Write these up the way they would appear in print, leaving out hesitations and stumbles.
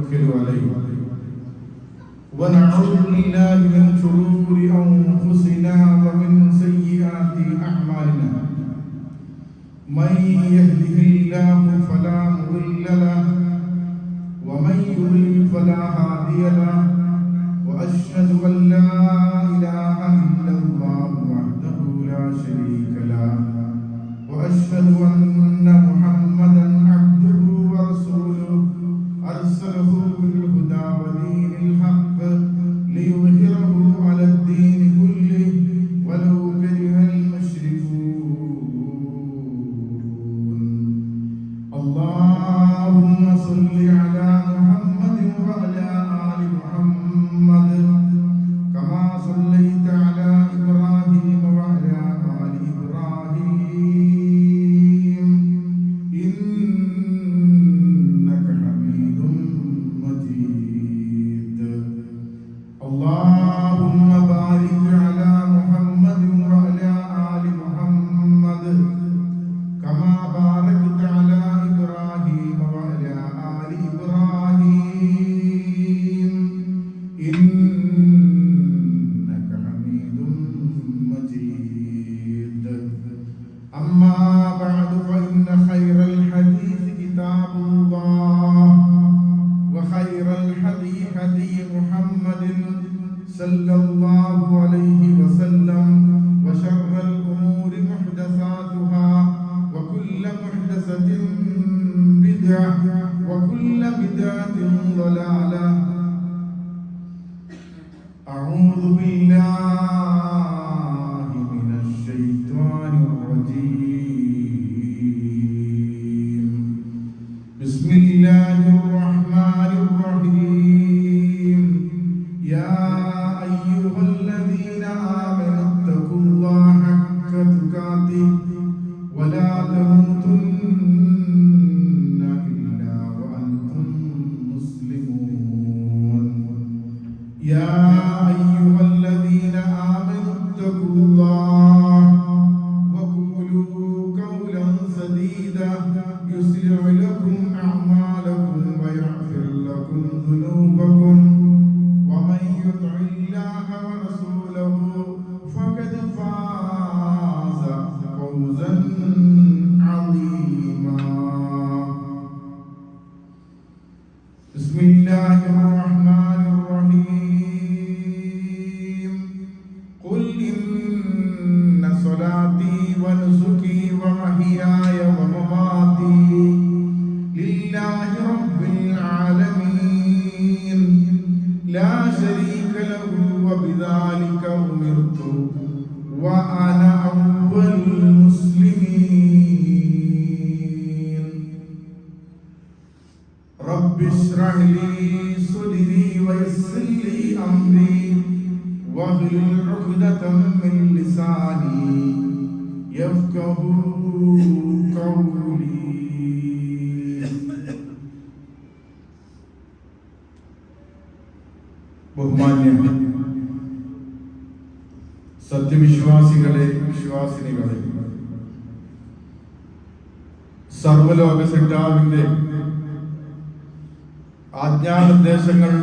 ونتوكل عليه ونعوذ بالله من شرور أنفسنا ومن سيئات أعمالنا من يهده الله فلا مضل له ومن يضلل فلا هادي له وأشهد أن لا إله إلا الله وحده لا شريك له وأشهد أن محمدا عبده ورسوله أرسله بالهدى ودين الحق ليظهره على الدين كله ولو كره المشركون اللهم صل على محمد وعلى آل محمد كما صليت على إبراهيم وعلى آل إبراهيم إنك حميد مجيد اللهم بارك على محمد وعلى آل محمد كما باركت على إبراهيم وعلى آل إبراهيم إنك حميد مجيد أما بعد فإن خير الحديث كتاب الله وخير الهدي هدي محمد صلى الله عليه وسلم وشر الأمور محدثاتها وكل محدثة بدعة وكل بدعة ضلالة أعوذ بالله من الشيطان الرجيم بسم الله الرحمن الرحيم يا أيها الذين آمنوا اتقوا الله حق تقاته ولا تموتن إلا وأنتم مسلمون يا أيها الذين آمنوا اتقوا الله وقولوا قولا سديدا يصلح لكم أعمالكم ويغفر لكم ذنوبكم ومن يطع الله ورسوله فقد فاز فوزا عظيما بسم الله الرحمن الرحيم قل إن صلاتي ونسكي ومحياي ومماتي لله رب العالمين لا شريك له وبذلك أمرت وأنا أول المسلمين رب اشرح لي صدري ويسر لي أمري واحلل عقدة من لساني يفقه قولي ബഹുമാന്യ സത്യവിശ്വാസികളെ വിശ്വാസിനികളെ സർവലോക സൃഷ്ടാവിന്റെ ആജ്ഞാനിർദ്ദേശങ്ങൾ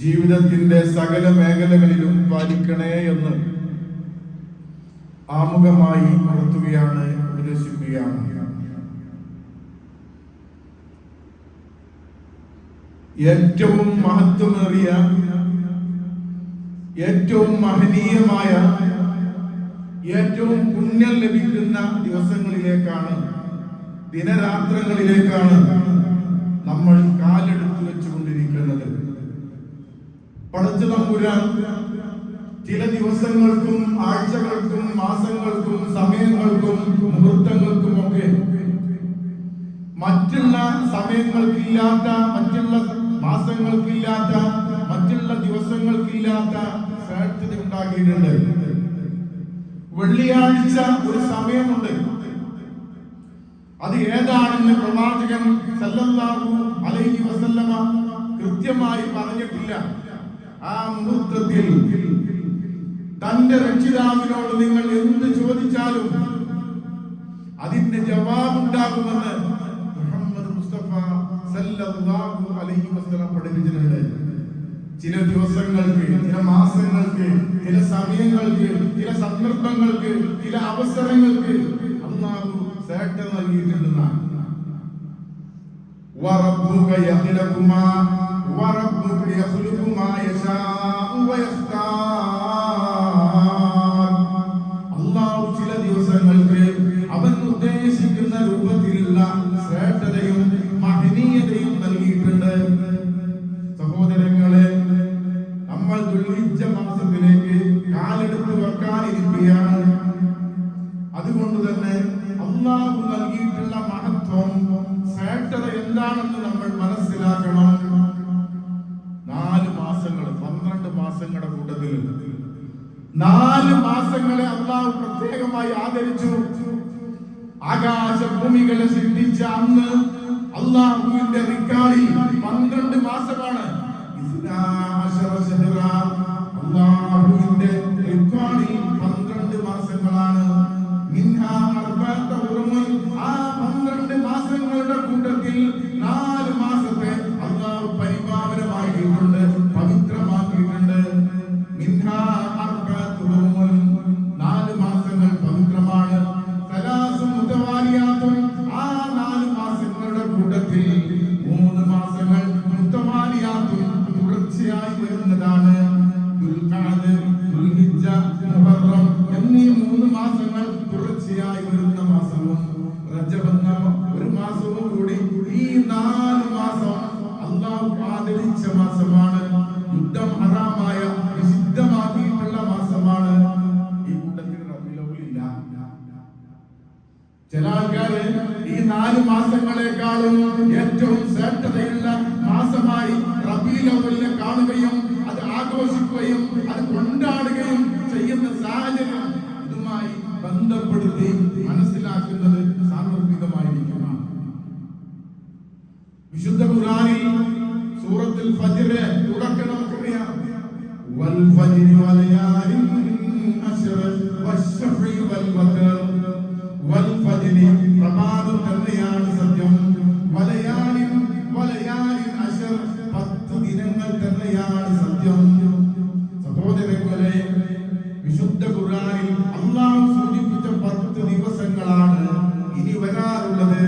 ജീവിതത്തിന്റെ സകല മേഖലകളിലും പാലിക്കണേ എന്ന് ആമുഖമായി ഉണർത്തുകയാണ്, ഉപദേശിക്കുകയാണ്. ഏറ്റവും മഹത്വമേറിയ, ഏറ്റവും മഹനീയമായ, ഏറ്റവും പുണ്യം ലഭിക്കുന്ന ദിവസങ്ങളിലേക്കാണ്, ദിനരാത്രങ്ങളിലേക്കാണ് നമ്മൾ കാലെടുത്തു വെച്ചുകൊണ്ടിരിക്കുന്നത്. പടച്ച തമ്പുരാൻ ചില ദിവസങ്ങൾക്കും ആഴ്ചകൾക്കും മാസങ്ങൾക്കും സമയങ്ങൾക്കും മുഹൂർത്തങ്ങൾക്കും ഒക്കെ മറ്റുള്ള സമയങ്ങൾക്കില്ലാത്ത, മറ്റുള്ള മാസങ്ങൾക്കില്ലാത്ത, മറ്റുള്ള ദിവസങ്ങൾക്കില്ലാത്ത ശ്രേഷ്ഠത ഉണ്ടാക്കിയിട്ടുണ്ട്. വെള്ളിയാഴ്ച ഒരു സമയമുണ്ട്. അത് ഏതാണെന്ന് പ്രവാചകൻ സല്ലല്ലാഹു അലൈഹി വസല്ലമ കൃത്യമായി പറഞ്ഞിട്ടില്ല. ആ മുഹൂർത്തത്തിൽ തന്റെ രക്ഷിതാവിനോട് നിങ്ങൾ എന്ത് ചോദിച്ചാലും അതിന്റെ ജവാബുണ്ടാകുമെന്ന് മുഹമ്മദ് മുസ്തഫ സല്ലല്ലാഹു സല്ലല്ലാഹു അലൈഹി വസല്ലം പഠിപ്പിച്ചിട്ടുണ്ട്. ചില ദിവസങ്ങൾക്ക്, ചില മാസങ്ങൾക്ക്, ചില സമയങ്ങൾക്ക്, ചില സന്ദർഭങ്ങൾക്ക്, ചില അവസരങ്ങൾക്ക് അല്ലാഹു സേട്ട നൽകിയിട്ടുണ്ടെന്നാണ്. വറബ്ബുക യഖ്ലഖുമാ വറബ്ബുക യഖ്ലുഖു മാ യശാഉ വയഖ്താർ. അല്ലാഹു ചില ദിവസങ്ങൾക്ക് അവൻ ഉദ്ദേശിക്കുന്ന രൂപത്തിലുള്ള ശ്രേഷ്ഠതയും മഹനീയതയും നൽകിയിട്ടുണ്ട്. സഹോദരങ്ങളെ, നമ്മൾ ദുൽഹിജ്ജ മാസത്തിലേക്ക് കാലെടുത്ത് വെക്കാനിരിക്കുകയാണ്. അതുകൊണ്ട് തന്നെ അല്ലാഹു നൽകിയിട്ടുള്ള മഹത്വം, ശ്രേഷ്ഠത എന്താണെന്ന് നമ്മൾ മനസ്സിലാക്കണം. 4 മാസങ്ങൾ, 12 മാസങ്ങളുടെ കൂട്ടത്തിൽ 4 മാസങ്ങളെ അല്ലാഹു പ്രത്യേകമായി ആദരിച്ചു. ആകാശഭൂമികളെ സൃഷ്ടിച്ച അന്ന് അല്ലാഹുവിന്റെ റിക്കാർഡിൽ 12 മാസമാണ്. അല്ലാഹുവിന്റെ റിക്കാർഡിൽ 12 മാസങ്ങളാണ്. ആ 12 മാസങ്ങളുടെ കൂട്ടത്തിൽ 4 മാസത്തെ അല്ലാഹു പരിപാവനമാക്കിയിട്ടുണ്ട്, പവിത്രമാക്കിയിട്ടുണ്ട്. 4 മാസങ്ങൾ പവിത്രമാണ്. ആ 4 മാസങ്ങളുടെ കൂട്ടത്തിൽ 3 മാസങ്ങൾ മുത്തവാലിയാത്തും തുടർച്ചയായി വരുന്നതാണ്. ദുൽഖഅദ്, ദുൽഹിജ്ജ, മുഹറം എന്നീ 3 മാസങ്ങൾ തുടർച്ചയായി വരുന്ന മാസവും റജബ് എന്ന ഒരു മാസവും കൂടി ഈ 4 മാസം അല്ലാഹു ആദരിച്ച മാസമാണ്. യുദ്ധം ഹറാമായ, നിഷിദ്ധമാക്കിയിട്ടുള്ള മാസമാണ്. ഈ കൂട്ടത്തിൽ റബീഉൽ അവ്വൽ ഇല്ല. ചില ആൾക്കാര് ഈ 4 മാസങ്ങളെക്കാളും ഏറ്റവും ശ്രേഷ്ഠതയുള്ള മാസമായി റബീഉൽ അവ്വലിനെ കാണുകയും അത് ആഘോഷിക്കുകയും അത് കൊണ്ടാടുകയും ചെയ്യുന്ന സാഹചര്യം ഇതുമായി ബന്ധപ്പെടുത്തി മനസ്സിലാക്കുന്നത് സാന്ദർഭികമായിരിക്കണം. വിശുദ്ധ ഖുർആനിൽ സൂറത്തുൽ ഫജ്ർ തുടക്കം നമുക്കറിയാം. വൽ ഫജ്രി വലയാലിൻ അശ്ർ വശഫഇ വൽ വതർ. വൽ ഫജ്രി പ്രഭാതം തന്നെയാണ് സത്യം. വലയാലിൻ അശ്ർ 10 ദിനങ്ങൾ തന്നെയാണ് സത്യം. സഹോദരങ്ങളെ, വിശുദ്ധ ഖുർആനിൽ അല്ലാഹു സൂചിപ്പിച്ച 10 ദിവസങ്ങളാണ് ഇനി വരാറുള്ളത്.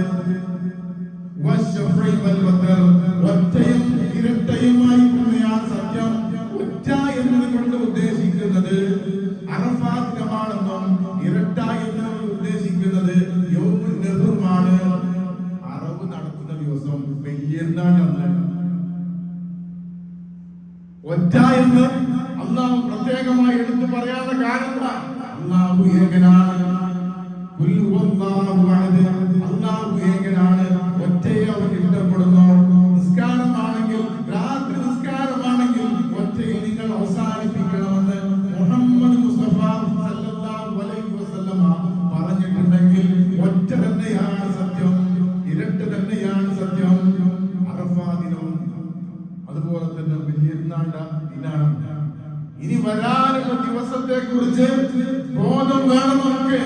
വശഫഇ വൽ വതർ, ഒറ്റയും ഇരട്ടയുമായി തന്നെയാണ് സത്യം. ഒറ്റ എന്നതുകൊണ്ട് ഉദ്ദേശിക്കുന്നത് അറഫാത്ത് ദിനമാണെന്നും ഇരട്ട എന്നതുകൊണ്ട് ഉദ്ദേശിക്കുന്നത് യൗമുൻ നഹ്റുമാണ്. അറവ് നടത്തുന്ന ദിവസം പെയ്യുന്നതാണ്. ഒറ്റ എന്ന് അല്ലാഹു പ്രത്യേകമായി എടുത്തു പറയാനുള്ള കാരണം അല്ലാഹു ഏകനാണ്. അല്ലാഹു ഏകനാണ്. ഒറ്റയെ അവൻ ഇഷ്ടപ്പെടുന്നു. നിസ്കാരമാണെങ്കിൽ, രാത്രി നിസ്കാരമാണെങ്കിൽ ഒറ്റയിൽ നിങ്ങൾ അവസാനിപ്പിക്കണമെന്ന് മുഹമ്മദ് മുസ്തഫ സല്ലല്ലാഹു അലൈഹി വസല്ലമ പറഞ്ഞിട്ടുണ്ടെങ്കിൽ ഒറ്റ തന്നെയാണ് സത്യം, ഇരട്ട തന്നെയാണ് സത്യം. അറഫാ ദിനവും അതുപോലെ തന്നെ വലിയൊരുനാണ്ട ദിനാണ്. ഇനി വരാനുള്ള ദിവസത്തെ കുറിച്ച് ബോധം വേണം നമുക്ക്.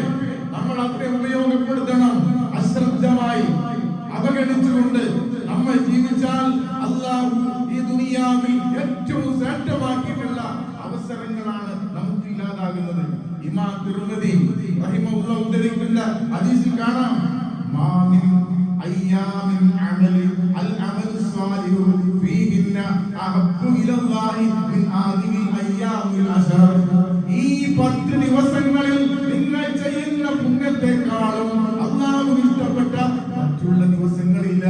നമ്മൾ അതിനെ ഉപയോഗപ്പെടുത്തണം. അശ്രദ്ധമായി അവഗണിച്ചുകൊണ്ട് നമ്മൾ ജീവിച്ചാൽ അല്ലാഹു ഈ ദുനിയാവിൽ ഏറ്റവും ശ്രേഷ്ഠമാക്കിയിട്ടുള്ള അവസരങ്ങളാണ് നമുക്ക് ഇല്ലാതാകുന്നത്. ഇമാം തിർമിദി റഹിമഹുല്ലാഹ് ഉദ്ധരിക്കുന്ന ഹദീസിൽ കാണാം, മാമിൻ അയ്യാമിൻ അമലി അൽ അമലു സ്വാലിഹു ഫീഹിന്ന അഹബ്ബു ഇലല്ലാഹി മിൻ ആദിൽ അയ്യാമിൽ അശർ. ഈ 10 ദിവസങ്ങളിൽ നിങ്ങൾ ചെയ്യുന്ന പുണ്യത്തെക്കാളും അല്ലാഹു ഇഷ്ടപ്പെട്ട മറ്റുള്ള ദിവസങ്ങളില്ല.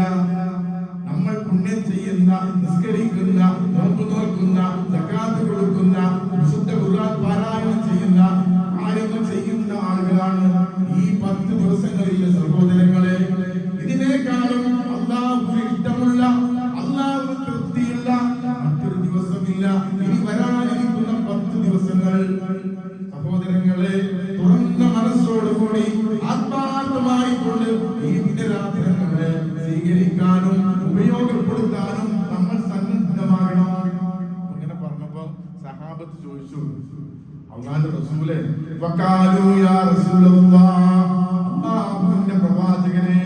നമ്മൾ പുണ്യം ചെയ്യുന്ന, നിസ്കരിക്കുന്ന, നോമ്പ് നോക്കുന്ന, സകാത്ത് കൊടുക്കുന്ന, വിശുദ്ധ ഖുർആൻ പാരായണം ചെയ്യുന്ന കാര്യങ്ങൾ ചെയ്യുന്ന ആളുകളാണ് ഈ 10 ദിവസങ്ങളിലെ സഹോദരങ്ങളെ. ഇതിനേക്കാളും അല്ലാഹു ഇഷ്ടമുള്ള, അല്ലാഹു തൃപ്തിയുള്ള മറ്റൊരു ദിവസമില്ല. ഇനി വരാനിരിക്കുന്ന 10 ദിവസങ്ങൾ സഹോദരങ്ങളെ, തുറന്ന മനസ്സോടുകൂടി ആത്മാർത്ഥമായി കൊണ്ട് ഈ ദിനരാത്രങ്ങളെ സ്വീകരിക്കാനും ഉപയോഗപ്പെടുത്താനും നമ്മൾ സന്നദ്ധമാകണം. ഇങ്ങനെ പറഞ്ഞപ്പോ സഹാബത്ത് ചോദിച്ചു, അല്ലാഹുവിന്റെ റസൂലേ, വഖാലു യാ റസൂലല്ലാഹ്, അല്ലാഹുവിന്റെ പ്രവാചകനെ,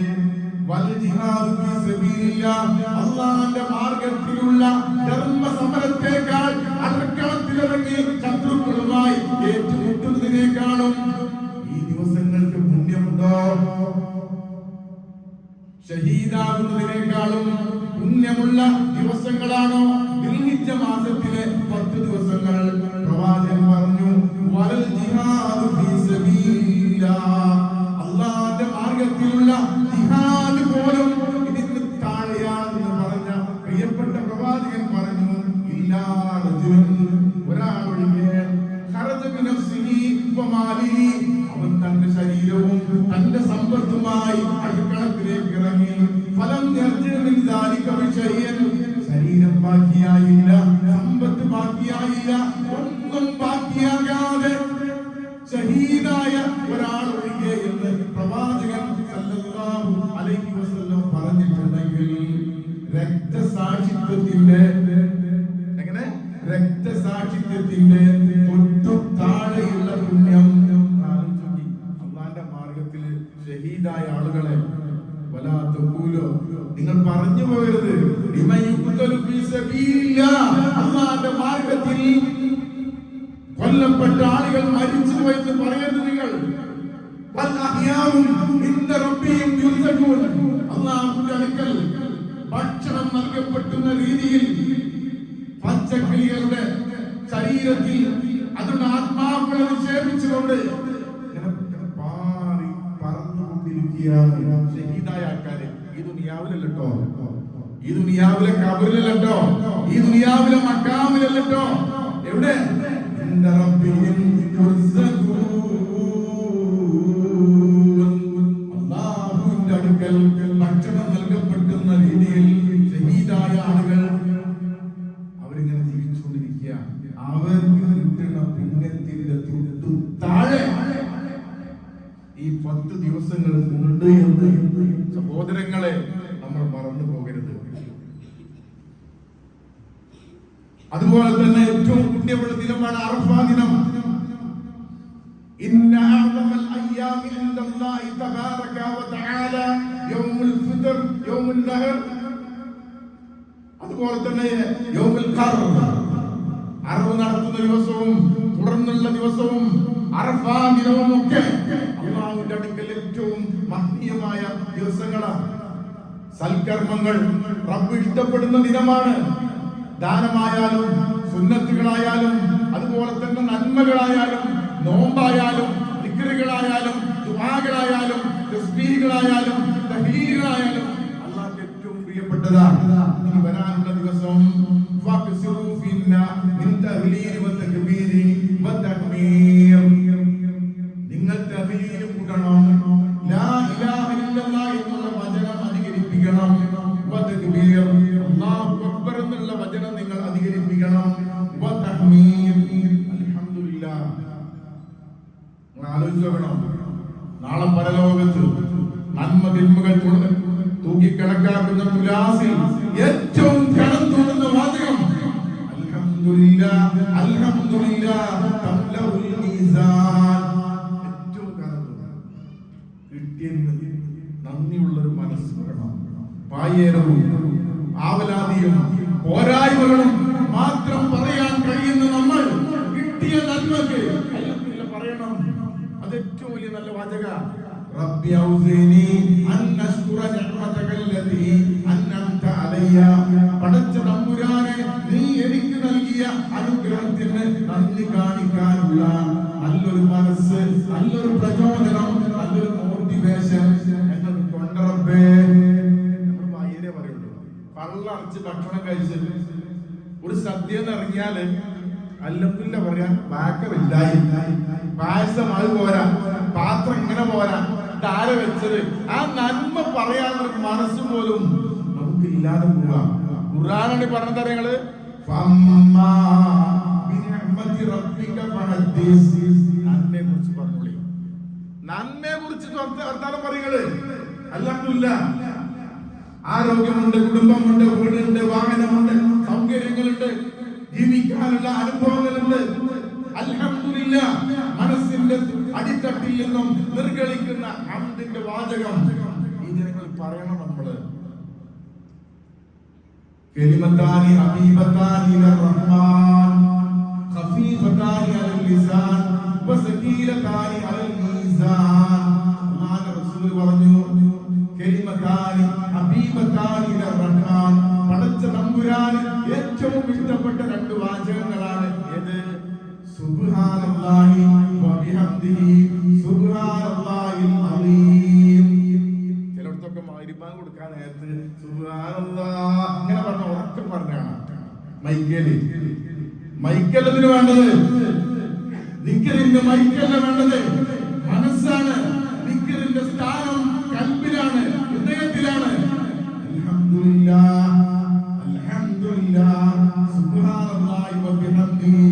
വൽ ജിഹാദു ഫീ സബീലില്ലാഹ്, അല്ലാഹുവിന്റെ മാർഗ്ഗത്തിലുള്ള ധർമ്മ സമരത്തേക്കാൾ അടർക്കളത്തിലിറങ്ങി ശത്രുക്കളുമായി ഏറ്റുമുട്ടുന്നതിനേക്കാളും ഈ ദിവസങ്ങൾക്ക് പുണ്യമുണ്ടോ? ഷഹീദാകുന്നതിനേക്കാളും പുണ്യമുള്ള ദിവസങ്ങളാണോ ദുൽഹിജ്ജ മാസത്തിലെ 10 ദിവസങ്ങൾ? പ്രവാചകൻ പറഞ്ഞു വൽ ജിഹാദു ഫീ സബീലില്ലാഹ്, അല്ലാഹുവിന്റെ മാർഗ്ഗത്തിലുള്ള ജിഹാദ് പോലും ഇതിന് താഴെയാണെന്ന് പറഞ്ഞ പ്രിയപ്പെട്ട പ്രവാചകൻ പറഞ്ഞു ഇല്ലാ റജുലുൻ, ഒരാളൊഴികെ ഖറജ ബിനഫ്സിഹി വമാലിഹി, അവൻ തന്റെ ശരീരവും തന്റെ സമ്പത്തുമായി അടുക്കളത്തിലേക്ക് ഇറങ്ങി. ഫലം യർജിഉ ദാലിക ബിശൈഇൻ, ശരീരം ബാക്കിയായില്ല, സമ്പത്ത് ബാക്കിയായില്ല, ഒന്നും ബാക്കിയാകാതെ ഷഹീദായ ഒരാൾ ഒഴികെ എന്ന് പ്രവാചകൻ സല്ലല്ലാഹു അലൈഹി വസല്ലം പറഞ്ഞിട്ടുണ്ടെങ്കിൽ രക്തസാക്ഷിത്വത്തിന്റെ എങ്ങനെ രക്തസാക്ഷിത്വത്തിന്റെ തൊട്ടു താഴെയുള്ള പുണ്യം അള്ളാന്റെ മാർഗത്തിൽ ഷഹീദായ ആളുകളെ നിങ്ങൾ പറഞ്ഞു പോകരുത്. അള്ളാന്റെ മാർഗത്തിൽ കൊല്ലപ്പെട്ട ആളുകൾ മരിച്ചുപോയെന്ന് പറയരുത് നിങ്ങൾ. അള്ളാഹുവിന്റെ അടുക്കൽ ഭക്ഷണം നൽകപ്പെട്ടുന്ന രീതിയിൽ പച്ചക്കിളികളുടെ ശരീരത്തിൽ അതുകൊണ്ട് ആത്മാക്കളെ നിക്ഷേപിച്ചുകൊണ്ട് പാറി പറന്നുകൊണ്ടിരിക്കുകയാണ് ഷഹീദായ ആൾക്കാര്. ഈ ദുനിയാവിലല്ലോ, ഈ ദുനിയാവിലെ കബറിലല്ലോ, ഈ ദുനിയാവിലെ മക്കാമിലല്ലോ, എവിടെ അല്ലാഹുവിന്റെ അടുക്കൽ ഭക്ഷണം നൽകപ്പെട്ടുന്ന രീതിയിൽ ഷഹീദായ ആളുകൾ അവരിങ്ങനെ ജീവിച്ചുകൊണ്ടിരിക്കുക. അവർക്ക് കിട്ടുന്ന പുണ്യത്തിന്റെ തൊട്ടു താഴെ ഈ 10 ദിവസങ്ങൾ ഉണ്ട് എന്ന് സഹോദരങ്ങളെ നമ്മൾ മറന്നു പോകരുത്. അതുപോലെ തന്നെ ഏറ്റവും പുണ്യമുള്ള ദിനമാണ് അറഫാ ദിനം. ഇന്ന അഅ്ളമൽ അയ്യാമി ഇൻദല്ലാഹി തബാറക വ തആല യൗമുൽ ഫിത്ർ യൗമുൻ നഹർ, അതുപോലെ തന്നെ യൗമുൽ ഖർ, അറവ് നടത്തുന്ന ദിവസവും തുടർന്നുള്ള ദിവസവും അറഫാ ദിനവും ഒക്കെ അല്ലാഹുവിന്റെ അടുക്കൽ ഏറ്റവും മഹനീയമായ ദിവസങ്ങളാണ്. സൽക്കർമ്മങ്ങൾ റബ്ബ് ഇഷ്ടപ്പെടുന്ന ദിനമാണ്. ദാനമായാലും സുന്നത്തുകളായാലും അതുപോലെ തന്നെ നന്മകളായാലും നോമ്പായാലും ദിക്റുകളായാലും ദുആകളായാലും തസ്ബീഹുകളായാലും തഹ്ലീലുകളായാലും അല്ലാഹുവിന്റെ ഏറ്റവും പ്രിയപ്പെട്ടതാണ്. ഇനി വരാനുള്ള ദിവസം ഫഖ്സിറു ഫിന്ന മിൻ തഹ്ലീൽ വ തക്ബീർ വ തഹ്മീർ, നിങ്ങൾ തഹ്ലീൽ കൂടണം, ലാ ഇലാഹ ഇല്ലല്ലാഹ് എന്നുള്ള വചനം അധികരിപ്പിക്കണം, വ തക്ബീർ അല്ലാഹു അക്ബർ എന്നുള്ള വചനം നിങ്ങൾ അധികരിപ്പിക്കണം, വ തഹ്മീർ അൽഹംദുലില്ലാഹ്. ആലോചിക്കണം, നാളെ പരലോകത്ത് നന്മ തിന്മകൾ തൂക്കിക്കണക്കാക്കുന്ന തുലാസിൽ ഏറ്റവും കനം തോന്നുന്ന വാചകം അൽഹംദുലില്ലാഹ് അൽഹംദുലില്ലാഹ് തംലഉൽ മീസാൻ. ഏറ്റവും കനം കിട്ടിയതിന് നന്ദിയുള്ളൊരു മനസ്സ് വേണം. പായേരവും ആവലാതിയും പോരായ്മകളും മാത്രം പറയാൻ കഴിയുന്ന നമ്മൾ കിട്ടിയ നന്മക്ക് അൽഹംദുലില്ലാഹ് പറയണം. അത് ഏറ്റവും വലിയ നല്ല വാചക. റബ്ബി ഔസിനി അൻ അശ്കുറ നിഅമതകല്ലതി അൻഅംത അലയ്യ, പടച്ച തമ്പുരാനെ നീ എനിക്ക് നൽകിയ അനുഗ്രഹത്തിന് നന്ദി കാണിക്കാനുള്ള നല്ലൊരു മനസ്സ്, നല്ലൊരു പ്രചോദനം, നല്ലൊരു മോട്ടിവേഷൻ എന്നത് കൊണ്ട് റബ്ബേ. നമ്മൾ വായനേ പറയുള്ളൂ. പള്ളറച്ച് ഭക്ഷണം കഴിച്ച് ഒരു സദ്യ ഇറങ്ങിയാല് അൽഹംദുലില്ലാഹ് പറയാൻ ബാക്കറില്ലായി, പായസം അത് പോരാ, പാത്രം ഇങ്ങനെ പോരാ, താര വെച്ചത്, ആ നന്മ പറയാനുള്ള മനസ്സ് പോലും നമുക്ക് ഇല്ലാതെ പോവാം. ഖുർആനാണ് പറഞ്ഞത്. നിങ്ങള് നന്മയെ കുറിച്ച് പറഞ്ഞോളി, നന്മയെ കുറിച്ച് വർത്താനം പറയുന്നത്. അൽഹംദുലില്ലാഹ് ആരോഗ്യമുണ്ട്, കുടുംബമുണ്ട്, വീടുണ്ട്, വാഹനമുണ്ട്, സൗകര്യങ്ങളുണ്ട്, ജീവിക്കാനുള്ള അനുഭവങ്ങളുണ്ട്. അൽഹംദുലില്ലാഹ് മനസ്സിന്റെ അടിത്തട്ടിൽ നിന്നും നിർഗളിക്കുന്ന ഹംദിന്റെ വാചകം ഈ ജനങ്ങൾ പറയണം നമ്മള്. കലിമത്താനി ഹബീബത്താനി റഹ്മാൻ ഖഫീഫത്താനി അലൽ ലിസാൻ വസകീലത്താനി അലൽ മീസാൻ. അല്ലാഹുവിന്റെ റസൂൽ പറഞ്ഞു, കലിമത്താനി ഹബീബത്താനി റഹ്മാൻ, പടച്ച തമ്പുരാന് ഏറ്റവും ഇഷ്ടപ്പെട്ട രണ്ട് വാചകങ്ങളാണ്. ഏത്? സുബ്ഹാനല്ലാഹി വബിഹംദിഹി സുബ്ഹാനല്ലാഹിൽ അലീം. ചിലർക്കൊക്കെ മഗ്‌രിബാൻ കൊടുക്കാൻ നേരത്ത് സുബ്ഹാനല്ലാഹ് ഇങ്ങനെ പറഞ്ഞ ഉറക്കെ പറഞ്ഞാണ്. മൈക്കല്ലതിന് വേണ്ടത് ദിക്റിന്റെ മൈക്കല്ല വേണ്ടത്, മനസ്സാണ്. ദിക്റിന്റെ സ്ഥാനം കൽബിലാണ്, ഹൃദയത്തിലാണ്. അൽഹംദുലില്ലാഹ് അൽഹംദുലില്ലാഹ് സുബ്ഹാനല്ലാഹി വബിഹംദിഹി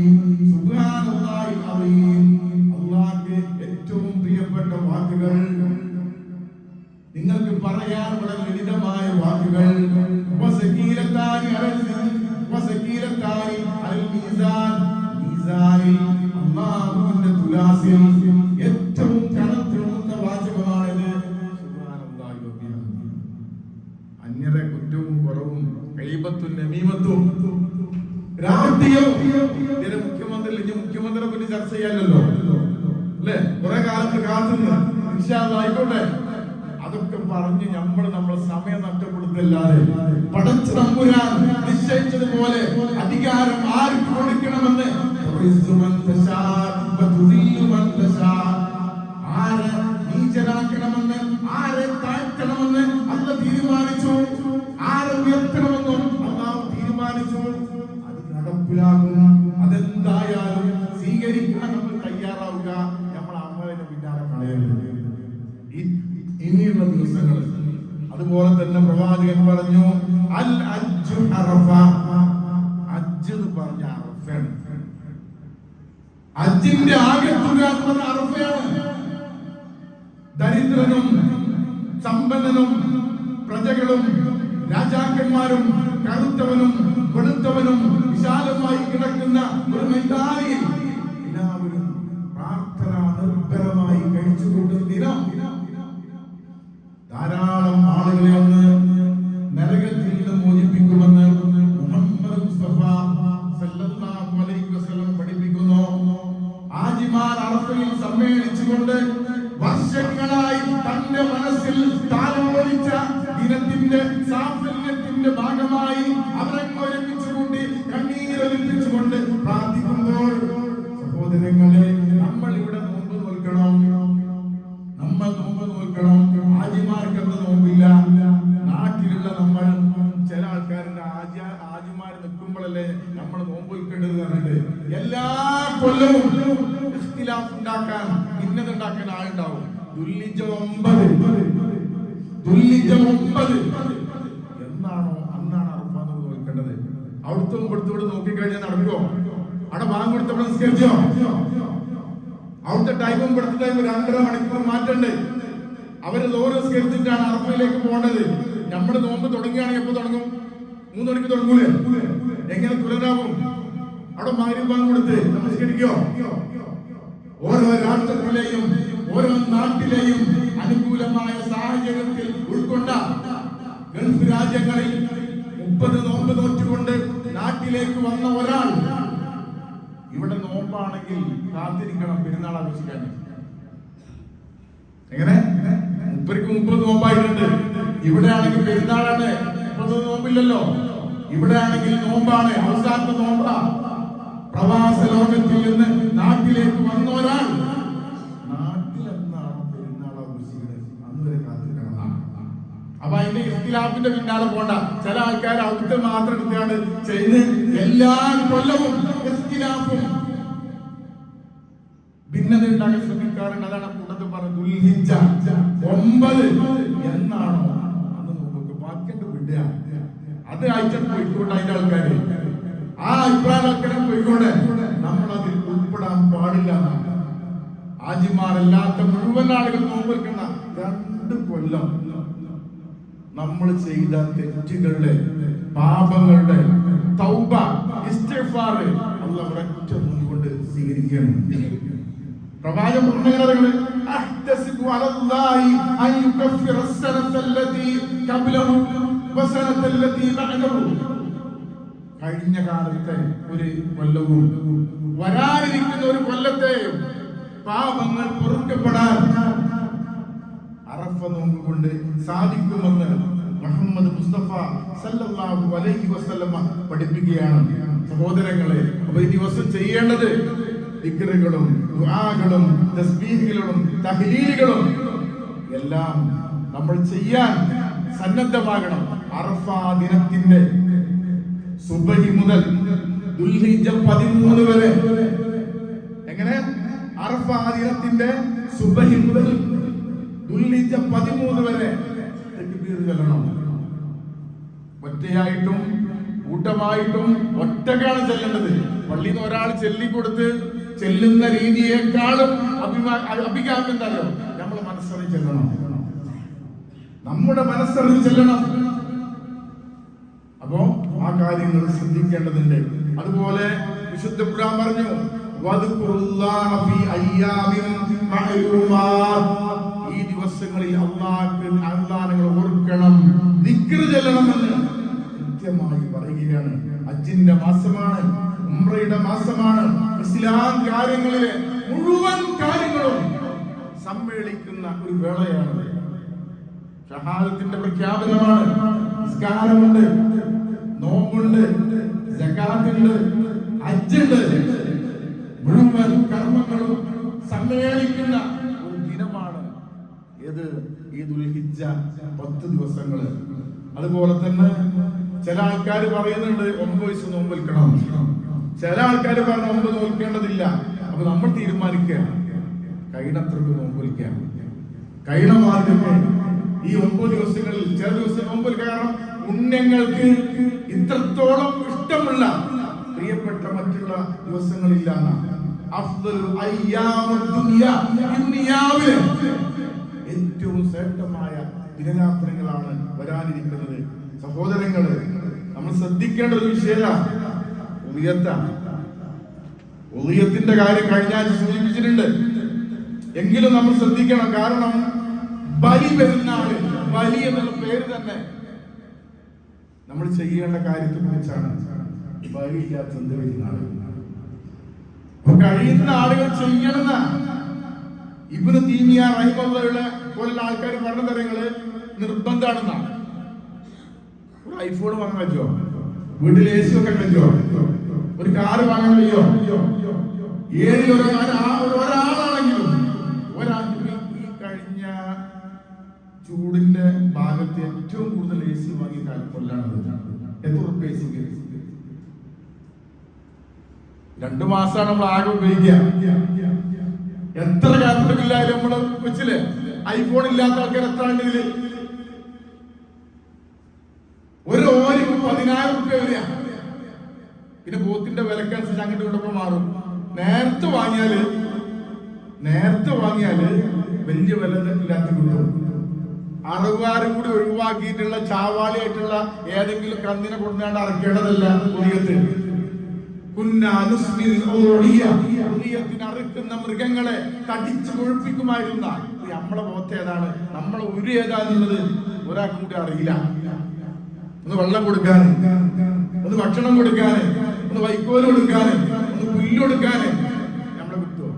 സുബ്ഹാനല്ലാഹിൽ അലീം. അല്ലാഹുവിന്റെ ഏറ്റവും പ്രിയപ്പെട്ട വാക്കുകൾ, നിങ്ങൾക്ക് പറയാൻ വളരെ ലളിതമായ വാക്കുകൾ. വസകീലത്താനി അലൽ മീസാൻ, മീസാനിൽ അല്ലാഹുവിന്റെ തുലാസിൽ ഏറ്റവും കനത്തിലുള്ള വാചകമാണിത്. സുബ്ഹാനല്ലാഹി വബിഹംദിഹി. അന്യരെ കുറ്റവും കുറവും ഗൈബത്തും നമീമത്തും രാഷ്ട്രീയവും. ഇതിന് മുഖ്യമന്ത്രിയെ പറ്റി ചർച്ച ചെയ്യാനല്ലോ അല്ലേ? കുറെ കാലത്ത് കാത്തുനിന്ന് ഇൻഷാ അല്ലാഹ് ആയിക്കോട്ടെ. അതൊക്കെ പറഞ്ഞ് നമ്മളെ സമയം നഷ്ടപ്പെടുത്തല്ലാതെ പടച്ച തമ്പുരാൻ നിശ്ചയിച്ചതുപോലെ അധികാരം ആർക്ക് കൊടുക്കണമെന്ന്, ആരെ നീചനാക്കണമെന്ന്, ആരെ താഴ്ത്തണമെന്ന് അല്ലാഹ് തീരുമാനിച്ചു. ആരെ ഉയർത്തണമെന്നും അല്ലാഹ് തീരുമാനിച്ചു. അത് നടപ്പിലാകും. അതെന്തായാലും സ്വീകരിക്കാൻ നമ്മൾ തയ്യാറാവുക. നമ്മൾ അമ്മയുടെ പിന്നാലെ കളയരുത് ഇനിയുള്ള ദിവസങ്ങൾ. അതുപോലെ തന്നെ പ്രവാചകൻ പറഞ്ഞു, അൽ ഹജ്ജു അറഫ. ഹജ്ജ് എന്ന് പറഞ്ഞ അറഫയാണ്. ഹജ്ജിന്റെ ആകെത്തുക അറഫയാണ്. ദരിദ്രനും സമ്പന്നനും പ്രജകളും രാജാക്കന്മാരും കറുത്തവനും വെളുത്തവനും വിശാലമായി കിടക്കുന്ന ഒരു മൈതാനിയിൽ എല്ലാവരും പ്രാർത്ഥന നിർഭരമായി കഴിച്ചുകൂട്ടുന്ന ദിനം. ധാരാളം ആളുകളെ ഒന്ന് നരകത്തിൽ നിന്ന് മോചിപ്പിക്കുമെന്ന് മുഹമ്മദ് മുസ്തഫ സല്ലല്ലാഹു അലൈഹി വസല്ലം പഠിപ്പിക്കുന്നു. ഹാജിമാർ അറഫയിൽ സമ്മേളിച്ചുകൊണ്ട് വർഷങ്ങളായി തന്റെ മനസ്സിൽ താലോലിച്ച ദിനത്തിന്റെ സാഫല്യത്തിന്റെ ഭാഗമായി അവരെ ഒരുമിച്ചുകൂട്ടി കണ്ണീരൊലിപ്പിച്ചുകൊണ്ട് പ്രാർത്ഥിക്കുമ്പോൾ, സഹോദരങ്ങളെ, നമ്മൾ ഇവിടെ നോമ്പ് നോൽക്കണം. നമ്മൾ നോമ്പ് നോൽക്കണം. ഹാജിമാർക്കൊന്നും നോമ്പില്ല. നാട്ടിലുള്ള നമ്മൾ ചില ആൾക്കാരുടെ ഹാജിമാര് നിൽക്കുമ്പോഴല്ലേ നമ്മൾ നോമ്പ് നോൽക്കേണ്ടത് പറഞ്ഞിട്ട് എല്ലാ കൊല്ലവും ഇഖ്തിലാഫ് ഉണ്ടാക്കാൻ, ഭിന്നതുണ്ടാക്കാൻ ആളുണ്ടാവും. ദുൽഹിജ്ജ 9 എന്നാണോ അന്നാണ് അറഫ നോൽക്കേണ്ടത്. അവിടുത്തെ ഇവിടുത്തെ നോക്കിക്കഴിഞ്ഞാൽ നടക്കുമോ? അവിടെ ബാങ്ക് കൊടുത്തപ്പോൾ നിസ്കരിച്ചോ? അവിടുത്തെ ടൈമും ഇവിടുത്തെ ടൈമും 2.5 മണിക്കൂർ മാറ്റണ്ടേ? അവര് ലോറി സ്കരിച്ചിട്ടാണ് അറഫയിലേക്ക് പോകേണ്ടത്. നമ്മുടെ നോമ്പ് തുടങ്ങുകയാണെങ്കിൽ എപ്പോ തുടങ്ങും? 3 മണിക്ക് തുടങ്ങൂലേ? എങ്ങനെ തുലനാവും? അവിടെ മഗ്‌രിബ് കൊടുത്ത് നമസ്കരിക്കോ? ഓരോ രാഷ്ട്രത്തിലെയും ഓരോ നാട്ടിലെയും അനുകൂലമായ സാഹചര്യത്തിൽ ഉൾക്കൊണ്ട ഗൾഫ് രാജ്യങ്ങളിൽ 30 നോമ്പ് നോറ്റുകൊണ്ട് നാട്ടിലേക്ക് വന്ന ഒരാൾ ഇവിടെ നോമ്പാണെങ്കിൽ കാത്തിരിക്കണം പെരുന്നാൾ ആഘോഷിക്കാൻ. എങ്ങനെ? 30 നോമ്പായിട്ടുണ്ട്. ഇവിടെ ആണെങ്കിൽ പെരുന്നാളാണ്, 30 നോമ്പില്ലല്ലോ. ഇവിടെ ആണെങ്കിൽ നോമ്പാണ്, അവസാനത്തെ നോമ്പാ. പ്രവാസ ലോകത്തിൽ നിന്ന് നാട്ടിലേക്ക് വന്ന ഒരാൾ നാട്ടിലെന്നാണ് പെരുന്നാൾ ആഘോഷിക്കുന്നത്. അന്ന് വരെ കാത്തിരിക്കണം. അപ്പൊ അതിന്റെ ഇഖ്തിലാഫിന്റെ പിന്നാലെ പോണ്ട. ചില ആൾക്കാർ അവിടുത്തെ മാത്രം എടുത്താണ് ചെയ്ത് എല്ലാ കൊല്ലവും ഇഖ്തിലാഫും ഭിന്നത ഉണ്ടാക്കാൻ ശ്രമിക്കാറുണ്ട്. അതാണ് കൂട്ടത്തിൽ പറഞ്ഞത് ദുൽഹിജ്ജ 9 എന്നാണോ അന്ന് നോക്ക് ബാക്കിയൊക്കെ വിടുക. അത് ആഴ്ച പോയിക്കൊണ്ട് അതിന്റെ ആൾക്കാര് ആ അഭിപ്രായം പോയിക്കൊണ്ട് നമ്മളതിൽ ഉൾപ്പെടാൻ പാടില്ല. ഹാജിമാരല്ലാത്ത മുഴുവൻ ആളുകൾ നോമ്പെടുക്കുന്ന 2 കൊല്ലം നമ്മൾ ചെയ്ത തെറ്റുകളുടെ പാപങ്ങളുടെ തൗബ ഇസ്തിഗ്ഫാർ അല്ലാഹു ഒരൊറ്റ കൊണ്ട് സ്വീകരിക്കണം. പ്രവാചകൻ പറഞ്ഞ അഹ്തസിബു അലല്ലാഹി അൻ യുകഫിറ അസ്സനത്തല്ലതി ഖബ്ലഹു വസനത്തല്ലതി ബഅദഹു. കഴിഞ്ഞ കാലത്തെ ഒരു കൊല്ലവും വരാനിരിക്കുന്ന ഒരു കൊല്ലത്തെയും പാപങ്ങൾ പൊറുക്കപ്പെടാൻ അറഫ നോമ്പ് കൊണ്ട് സാധിക്കുമെന്ന് മുഹമ്മദ് മുസ്തഫ സല്ലല്ലാഹു അലൈഹി വസല്ലമ പഠിപ്പിക്കുകയാണ്. സഹോദരങ്ങളെ, അപ്പോൾ ഈ ദിവസം ചെയ്യേണ്ടത് ദിക്റുകളും ദുആകളും തസ്ബീഹുകളും തഹ്ലീലുകളും എല്ലാം നമ്മൾ ചെയ്യാൻ സന്നദ്ധമാകണം. അറഫ ദിനത്തിന്റെ സുബഹി മുതൽ ദുൽഹിജ്ജ 13 വരെ, എങ്ങനെ അറഫ ദിനത്തിന്റെ സുബഹി മുതൽ ദുൽഹിജ്ജ 13 വരെ തക്ബീർ ചൊല്ലണം. ഒറ്റയായിട്ടും കൂട്ടമായിട്ടും ഒറ്റക്കാണ് ചെല്ലേണ്ടത്. പള്ളിയിൽ നിന്ന് ഒരാൾ ചൊല്ലിക്കൊടുത്ത് ചെല്ലുന്ന രീതിയേക്കാളും അഭികാമ്യം എന്തല്ലോ നമ്മൾ മനസ്സറിഞ്ഞ് ചെല്ലണം, നമ്മുടെ മനസ്സറിഞ്ഞ് ചെല്ലണം. അപ്പോ ആ കാര്യങ്ങൾ ശ്രദ്ധിക്കേണ്ടതുണ്ട്. അതുപോലെ വിശുദ്ധ ഖുർആൻ പറഞ്ഞു, വദ്കുറുല്ലാഹ ഫീ അയ്യാമിൻ മഅലൂമാത്. ഈ ദിവസങ്ങളിൽ അല്ലാഹനെ ഓർക്കണം, ദിക്ർ ചൊല്ലണമെന്ന് കൃത്യമായി പറയുകയാണ്. ഹജ്ജിന്റെ മാസമാണ്, ഉംറയുടെ മാസമാണ്. ഇസ്ലാം കാര്യങ്ങളിലെ മുഴുവൻ കാര്യങ്ങളും സമ്മേളിക്കുന്ന ഒരു വേളയാണ്. ഷഹാദത്തിന്റെ പ്രഖ്യാപനമാണ്. നിസ്കാരമുണ്ട്, നോമ്പുണ്ട്, സകാത്തുണ്ട്, ഹജ്ജുണ്ട്. മുഴുവൻ കർമ്മങ്ങളും സമ്മേളിക്കുന്ന ഒരു ദിനമാണ് ഏത്? ഈ ദുൽഹിജ്ജ 10 ദിവസങ്ങള്. അതുപോലെ തന്നെ ചില ആൾക്കാർ പറയുന്നുണ്ട് 9 ദിവസം നോമ്പ് നിൽക്കണം, ചില ആൾക്കാർ പറഞ്ഞ 9 നോൽക്കേണ്ടതില്ല. അപ്പൊ നമ്മൾ തീരുമാനിക്കുക കഴിയണത്രക്ക് നോമ്പ് നിൽക്കാൻ, കഴിയണമാർക്കൊക്കെ ഈ 9 ദിവസങ്ങളിൽ ചില ദിവസം നോമ്പ് നിൽക്കുക. കാരണം പുണ്യങ്ങൾക്ക് ഇത്രത്തോളം ഇഷ്ടമുള്ള പ്രിയപ്പെട്ട മറ്റുള്ള ദിവസങ്ങളില്ല. ഏറ്റവും ശ്രേഷ്ഠമായ ദിനരാത്രങ്ങളാണ് വരാനിരിക്കുന്നത്. സഹോദരങ്ങള്, നമ്മൾ ശ്രദ്ധിക്കേണ്ട ഒരു വിഷയമാണ് ഉളിയത്തിന്റെ കാര്യം കഴിഞ്ഞ ആഴ്ച സൂചിപ്പിച്ചിട്ടുണ്ട്. എങ്കിലും നമ്മൾ ശ്രദ്ധിക്കണം. കാരണം ബലി പെരുന്നാള്, ബലി എന്നുള്ള പേര് തന്നെ നമ്മൾ ചെയ്യേണ്ട കാര്യത്തെ കുറിച്ചാണ്. ബലി ഇല്ലാത്ത എന്ത് പെരുന്നാള് കഴിയുന്ന ആളുകൾ ചെയ്യണമെന്ന ഇബ്നു തീമിയ റഹിമഹുള്ള പോലുള്ള ആൾക്കാർ പറഞ്ഞ തരങ്ങള് നിർബന്ധമാണെന്നാണ്. ഒരു ഐഫോൺ വാങ്ങാൻ പറ്റുമോ? വീട്ടിൽ AC വെക്കാൻ പറ്റുമോ? ഒരു കാറ് വാങ്ങാൻ കഴിയോ? ഏഴിൽ ഒരാളാണെങ്കിലും ഈ കഴിഞ്ഞ ചൂടിന്റെ ഭാഗത്ത് ഏറ്റവും കൂടുതൽ AC വാങ്ങി കൊല്ലാണ്. എത്ര ഉറുപ്പിക AC? 2 മാസമാണ് നമ്മൾ ആകെ ഉപയോഗിക്കുക. എത്ര കറണ്ട് ബില്ലായാലും നമ്മള് വെച്ചില്ലേ? ഐഫോൺ ഇല്ലാത്ത ആൾക്കാർ എത്ര ഉണ്ടെങ്കില് ഒരു ഓരിക്ക് 10,000 റുപ്യ വരിക. പിന്നെ ബോത്തിന്റെ വിലക്കനുസരിച്ച് അങ്ങോട്ട് ഇങ്ങോട്ടൊക്കെ മാറും. നേരത്തെ വാങ്ങിയാല് വലിയ വില ഇല്ലാത്ത കിട്ടും. 60 കൂടി ഒഴിവാക്കിയിട്ടുള്ള ചാവാളിയായിട്ടുള്ള ഏതെങ്കിലും കന്നിനെ കൊണ്ടാണ്ട് അറക്കേണ്ടതല്ല. അറുക്കുന്ന മൃഗങ്ങളെ കടിച്ചു കൊഴുപ്പിക്കുമായിരുന്ന നമ്മളെ മുഖത്ത് ഏതാണ്, നമ്മളെ ഉരു ഏതാന്നുള്ളത് ഒരാൾക്കും കൂടി അറിയില്ല. ഒന്ന് വെള്ളം കൊടുക്കാന്, ഒന്ന് ഭക്ഷണം കൊടുക്കാന്, ഒന്ന് വൈക്കോല് കൊടുക്കാന്, ഒന്ന് പുല്ല് കൊടുക്കാന് നമ്മളെ കിട്ടുമോ?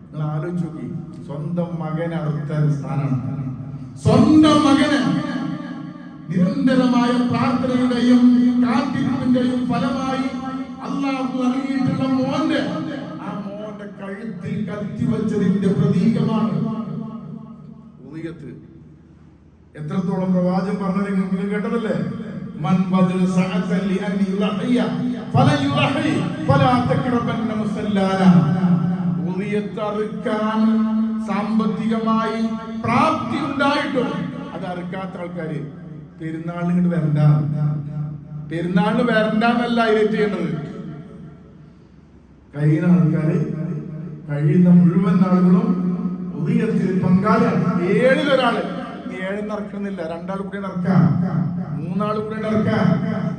നിങ്ങൾ ആലോചിച്ച് നോക്കി. സ്വന്തം മകനെ അറുത്ത സ്ഥാനമാണ്. സ്വന്തം മകന് നിരന്തരമായ പ്രാർത്ഥനയുടെയും കാത്തിരിപ്പിന്റെയും ഫലമായി അല്ലാഹു നൽകിയിട്ടുള്ള മോന്റെ കഴുത്തിൽ കത്തിവച്ചതിന്റെ പ്രതീകമാണ് ഉളിയത്ത്. എത്രത്തോളം പ്രവാചകൻ പറഞ്ഞത് നിങ്ങൾ കേട്ടതല്ലേ? മൻ ബദൽ സഅതൻ ലിഅൻ യുളഹിയ ഫലൻ യുളഹി ഫലാ തഖറബന്ന മുസല്ലാന. ഉളിയത്ത് അറുക്കാൻ സാമ്പത്തികമായി പ്രാപ്തി ഉണ്ടായിട്ടും അത് അറുക്കാത്ത ആൾക്കാര് പെരുന്നാളിന് ഇങ്ങോട്ട് വരണ്ട, പെരുന്നാളിന് വരണ്ടെന്നല്ല അതിലേറ്റ് ചെയ്യേണ്ടത്. കഴിയുന്ന ആൾക്കാര്, കഴിയുന്ന മുഴുവൻ ആളുകളും ഉദയത്തിൽ പങ്കാളിയാണ്. 7 ഒരാള് 7 നടക്കുന്നില്ല, 2 ആൾ കൂടി നടക്കാം, 3 ആൾ കൂടി നടക്കാം,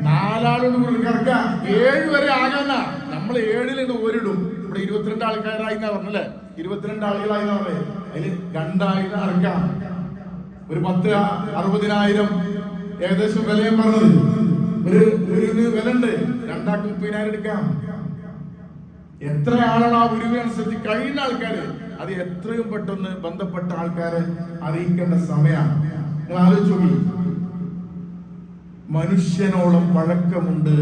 4 ആളോട് കൂടി നടക്കാം. 7 വരെ ആകാന നമ്മൾ 7 ഒരിടും. ഇവിടെ 22 ആൾക്കാരായി എന്നാ പറഞ്ഞല്ലേ, 22 ആളുകളായി എന്നാ പറഞ്ഞേ. അതില് 2 ആയിട്ട് അറക്കാം. ഒരു 10-60,000 ഏകദേശം വിലയും പറഞ്ഞത്. ഒരു വില ഉണ്ട്, 2,30,000 എടുക്കാം. എത്ര ആളാണ് ആ ഉരുവനുസരിച്ച് കഴിയുന്ന ആൾക്കാര് അത് എത്രയും പെട്ടെന്ന് ബന്ധപ്പെട്ട ആൾക്കാരെ അറിയിക്കേണ്ട സമയമാണ്. നിങ്ങൾ ആലോചിച്ച് നോക്കി, മനുഷ്യനോളം പഴക്കമുണ്ട്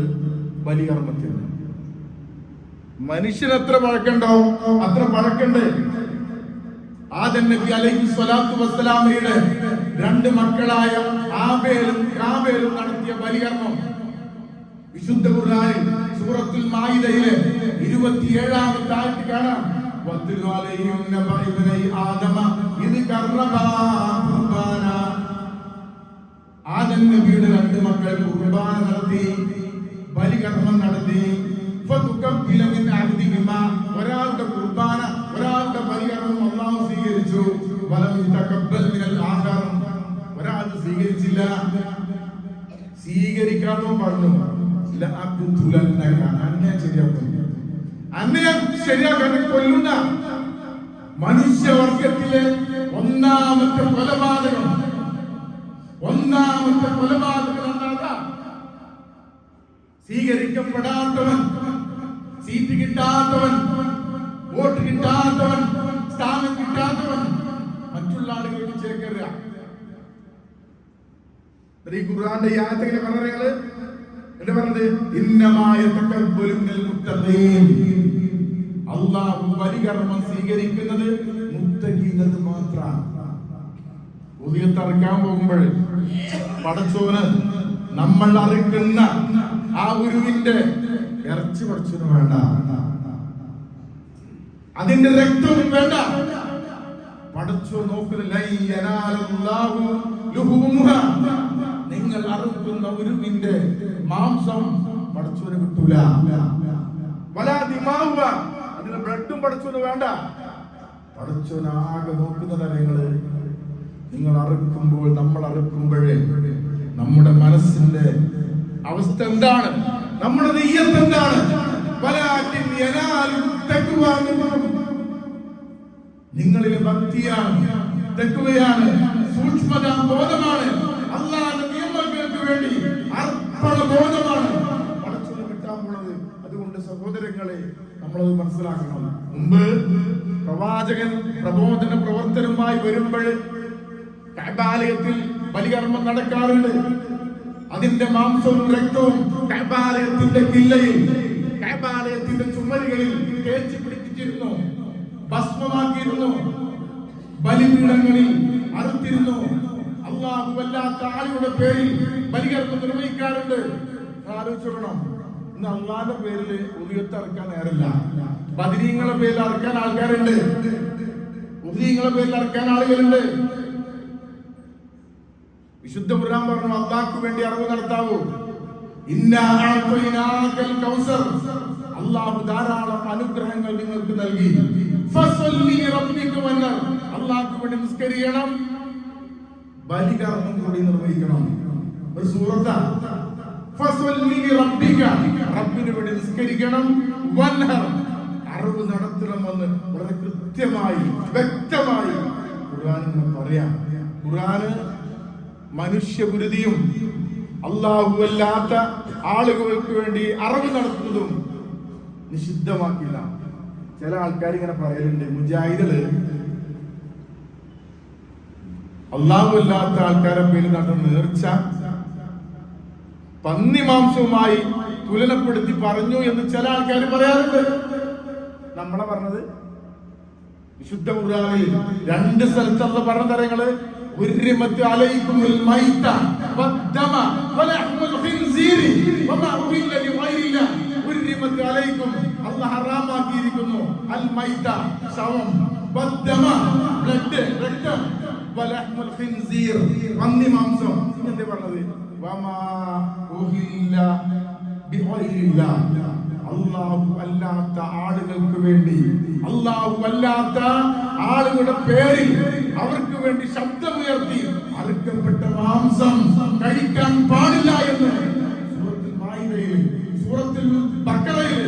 ബലികർമ്മത്തിന്. മനുഷ്യൻ എത്ര പഴക്കമുണ്ടാവും അത്ര പഴക്കമുണ്ട്. ആദം നബി അലൈഹി സ്വലാത്തു വസ്സലാമയുടെ 2 മക്കളായ ആബേലും കാബേലും നടത്തിയ ബലികർമ്മം വിശുദ്ധ ഖുർആനിൽ സൂറത്തുൽ മാഇദയിലെ 27-ാമത്തെ ആയത്ത് കാണാം. വത്ലു അലൈഹിം നബഅ ഇബ്നൈ ആദമ ഇദ് ഖറബാ ഖുർബാന. ആദം നബിയുടെ 2 മക്കൾ ഖുർബാന നടത്തി, ബലികർമ്മം നടത്തി. ഫതുകബ്ബില മിൻ അഹദിഹിമാ, ഒരാളുടെ ഖുർബാന, ഒരാളുടെ ബലികർമ്മം അല്ലാഹു സ്വീകരിച്ചു. വലം യതകബ്ബൽ മിനൽ ആഖർ, ഒരാൾ സ്വീകരിച്ചില്ല. സ്വീകരിക്കാത്തവൻ പറഞ്ഞു ലഅഖ്തുലന്നക, അന്നെ ശരിയാക്കാൻ കൊല്ലുന്ന മനുഷ്യവർഗത്തിലെ ഒന്നാമത്തെ കൊലപാതകം എന്താ? സ്വീകരിക്കപ്പെടാത്തവൻ, സീറ്റ് കിട്ടാത്തവൻ, വോട്ട് കിട്ടാത്തവൻ, സ്ഥാനം കിട്ടാത്തവൻ മറ്റുള്ള ആളുകൾക്ക് ചേർക്കരുക. ഈ ഖുർആന്റെ ഈ ആയത്തിനെ പറഞ്ഞത് എന്താ പറഞ്ഞത്? ഇന്നമായ തഖബ്ബലു മിനൽ മുത്തഖീൻ, അല്ലാഹു ബലികർമ്മം സ്വീകരിക്കുന്നത് മുത്തഖീങ്ങൾക്ക് മാത്രമാണ്. ഉദിയത്ത് അറുക്കാൻ പോകുമ്പോൾ പടച്ചോന് നമ്മൾ അറുക്കുന്ന ആ ഉരുവിന്റെ ഇറച്ചി പടച്ചോന് വേണ്ട, അതിന്റെ രക്തവും വേണ്ട. പടച്ചോ നോക്കുന്നില്ല, നിങ്ങൾ അറുക്കുന്ന ഉരുവിന്റെ മാംസം പടച്ചോന് കിട്ടൂല. അതിന്റെ ബ്ലഡും പടച്ചോന് വേണ്ട. പടച്ചോനാകെ നോക്കുന്ന കാര്യങ്ങള് നിങ്ങൾ അറുക്കുമ്പോൾ, നമ്മൾ അറുക്കുമ്പോഴേ നമ്മുടെ മനസ്സിന്റെ അവസ്ഥ എന്താണ്, നമ്മുടെ നിയ്യത്ത് എന്താണ്? നിങ്ങളിലെ ഭക്തിയാണ്, തഖ്വയാണ്, സൂക്ഷ്മത ബോധമാണ്, അല്ലാഹുവിന്റെ നിയമങ്ങൾക്ക് വേണ്ടി അർപ്പണ ബോധമാണ് പടച്ചോന് കിട്ടാൻ പോണത്. അതുകൊണ്ട് സഹോദരങ്ങളെ, നമ്മളത് മനസ്സിലാക്കണം. മുമ്പ് പ്രവാചകൻ പ്രബോധന പ്രവർത്തനവുമായി വരുമ്പോൾ കഅബാലയത്തിൽ ബലികർമ്മം നടക്കാറുണ്ട്. അതിന്റെ മാംസവും രക്തവും കഅബാലയത്തിന്റെ കില്ലയിൽ, കഅബാലയത്തിന്റെ ചുമരുകളിൽ തേച്ച് പിടിപ്പിച്ചിരുന്നു, ഭസ്മമാക്കിയിരുന്നു, ബലിപീഠങ്ങളിൽ അറുത്തിരുന്നു. അല്ലാഹു വല്ലാത്ത ആളുകളുടെ പേരിൽ ബലികർമ്മം നിർവഹിക്കാറുണ്ട്. ആലോചിച്ചോളണം, ഇന്ന് അള്ളാന്റെ പേരിൽ ഉദിയത്ത് അറക്കാൻ നേരല്ല. ബദരീങ്ങളുടെ പേരിൽ അറക്കാൻ ആൾക്കാരുണ്ട്, ഉദിയങ്ങളുടെ പേരിൽ അറക്കാൻ ആളുകളുണ്ട്. വിശുദ്ധ ഖുർആൻ പറഞ്ഞു, അല്ലാഹുവിന് വേണ്ടി അറവ് നടത്താവൂ. ഇന്നാ അഅ്തൈനാകൽ കൗസർ, അല്ലാഹു ധാരാളം അനുഗ്രഹങ്ങൾ നിങ്ങൾക്ക് നൽകി. ഫസല്ലി റബ്ബിക വൻഹർ, അല്ലാഹുവിന് വേണ്ടി നിസ്കരിക്കണം, ബലികർമ്മം കൂടി നിർവഹിക്കണം. ഒരു സൂറത്താണ് ഫസല്ലി റബ്ബിക, റബ്ബിന് വേണ്ടി നിസ്കരിക്കണം, വൻഹർ, അറവ് നടത്തണമെന്ന് വളരെ കൃത്യമായി വ്യക്തമായി ഖുർആനിൽ പറയാം. ഖുർആന് മനുഷ്യവിരുതിയും അല്ലാഹു അല്ലാത്ത ആളുകൾക്ക് വേണ്ടി അറവ് നടത്തുന്നതും നിഷിദ്ധമാക്കില്ല. ചില ആൾക്കാർ ഇങ്ങനെ പറയലുണ്ട്, മുജാഹിദുകള് അല്ലാഹു അല്ലാത്ത ആൾക്കാരെ പേരിൽ നടത്തുന്ന നേർച്ച പന്നി മാംസവുമായി തുലനപ്പെടുത്തി പറഞ്ഞു എന്ന് ചില ആൾക്കാർ പറയാറുണ്ട്. നമ്മളെ പറഞ്ഞത് വിശുദ്ധ ഖുർആനിൽ 2 സ്ഥലത്തുള്ള പറഞ്ഞ തരങ്ങള് ഉർരിമത്ത് അലൈക്കുമുൽ മൈത വദ്ദമ വലഹ്മുൽ ഖിൻസീരി വമാ ഉഹില്ല ലിഗൈരില്ലാ. ഉർരിമത്ത് അലൈക്കും, അല്ലാഹു ഹറാമാക്കിയിരിക്കുന്നു, അൽ മൈത ശവം, വദ്ദമ ബ്ലഡ്, രക്തം, വലഹ്മുൽ ഖിൻസീർ പന്നി മാംസം. എന്താ പറഞ്ഞത്? വമാ ഉഹില്ല ബിഗൈരില്ലാ, അല്ലാഹു അല്ലാത്ത ആളുകൾക്ക് വേണ്ടി, അല്ലാഹു അല്ലാത്ത ആളുകളുടെ പേരിൽ അവർക്ക് വേണ്ടി ശബ്ദമുയർത്തി അറുക്കപ്പെട്ട മാംസം കഴിക്കാൻ പാടില്ല എന്ന് സൂറത്തുൽ മാഇദയിൽ, സൂറത്തുൽ ബഖറയിൽ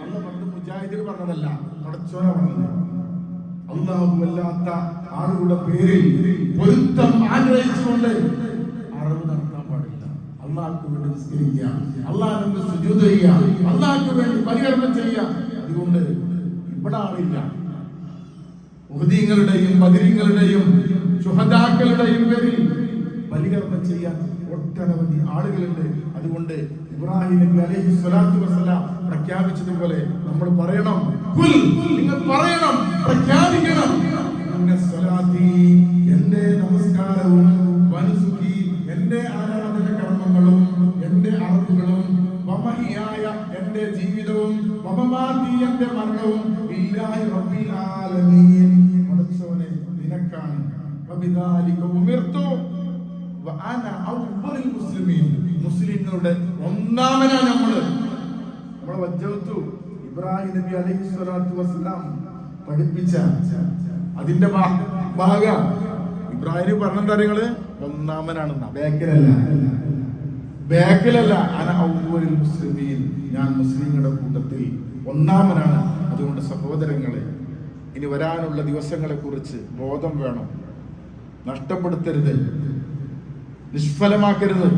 അല്ലാഹു പറഞ്ഞു. മുജാഹിദിന് പറഞ്ഞതല്ല, പടച്ചോന പറഞ്ഞത്. അല്ലാഹു അല്ലാത്ത ആളുകളുടെ പേരിൽ പൊരുത്തം ആഗ്രഹിച്ചുകൊണ്ട് അറിവ് നടത്താൻ പാടില്ല. അള്ളാഹ്ക്ക് വേണ്ടി നിസ്കരിക്കുക, അള്ളാഹുവിന് സുജൂദ് ചെയ്യുക, അള്ളാഹ്ക്ക് വേണ്ടി പരികർമ്മം ചെയ്യുക. അതുകൊണ്ട് ഇവിടെ ആളില്ല. ഉഹദീങ്ങളുടെയും ബദരീങ്ങളുടെയും ശുഹദാക്കളുടെയും പേരിൽ ബലികർമ്മം ചെയ്യാൻ ഒട്ടനവധി ആളുകളുണ്ട്. അതുകൊണ്ട് ഇബ്രാഹിം നബി അലൈഹി സ്വലാത്തു വസ്സലാം പ്രഖ്യാപിച്ചതുപോലെ നമ്മൾ പറയണം, നിങ്ങൾ പറയണം, പ്രഖ്യാപിക്കണം, എന്റെ നമസ്കാരവും വനുസുഖി, എന്റെ ആരാധന കർമ്മങ്ങളും, എന്റെ അറബുകളും, വമഹിയായ എന്റെ ജീവിതവും, വമമാതി എന്റെ മരണവും ബില്ലാഹി റബ്ബിൽ ആലമീൻ, പടച്ചോനെ നിനക്കാണ്. വബിദാലിക ഉമിർതു വഅന അവ്വലുൽ മുസ്ലിമീൻ, മുസ്ലിങ്ങളുടെ ഒന്നാമനാണ് നമ്മളെ വജ്ജത്തു ഇബ്രാഹിം നബി അലൈഹി സ്വലാത്തു വസ്സലാം പഠിപ്പിച്ച അതിന്റെ ഭാഗം ഇബ്രാഹിം പറഞ്ഞ കാര്യങ്ങള് ഒന്നാമനാണെന്ന, ബാക്കിലല്ല. അന അവ്വലുൽ മുസ്ലിമീൻ, ഞാൻ മുസ്ലിങ്ങളുടെ കൂട്ടത്തിൽ ഒന്നാമനാണ്. അതുകൊണ്ട് സഹോദരങ്ങളെ, ഇനി വരാനുള്ള ദിവസങ്ങളെ കുറിച്ച് ബോധം വേണം. നഷ്ടപ്പെടുത്തരുത്, നിഷ്ഫലമാക്കരുത്.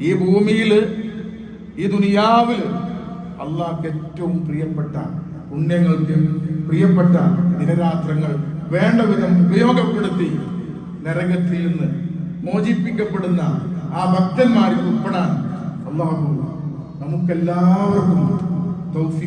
ഈ ഭൂമിയില്, ഈ ദുനിയാവില് അള്ളാഹ്ക്ക് ഏറ്റവും പ്രിയപ്പെട്ട പുണ്യങ്ങൾക്ക് പ്രിയപ്പെട്ട ദിനരാത്രങ്ങൾ വേണ്ട വിധം ഉപയോഗപ്പെടുത്തി നരകത്തിൽ നിന്ന് മോചിപ്പിക്കപ്പെടുന്ന ആ ഭക്തന്മാർക്ക് ഉൾപ്പെടാൻ അള്ളാഹു നമുക്കെല്ലാവർക്കും തൗഫീഖ്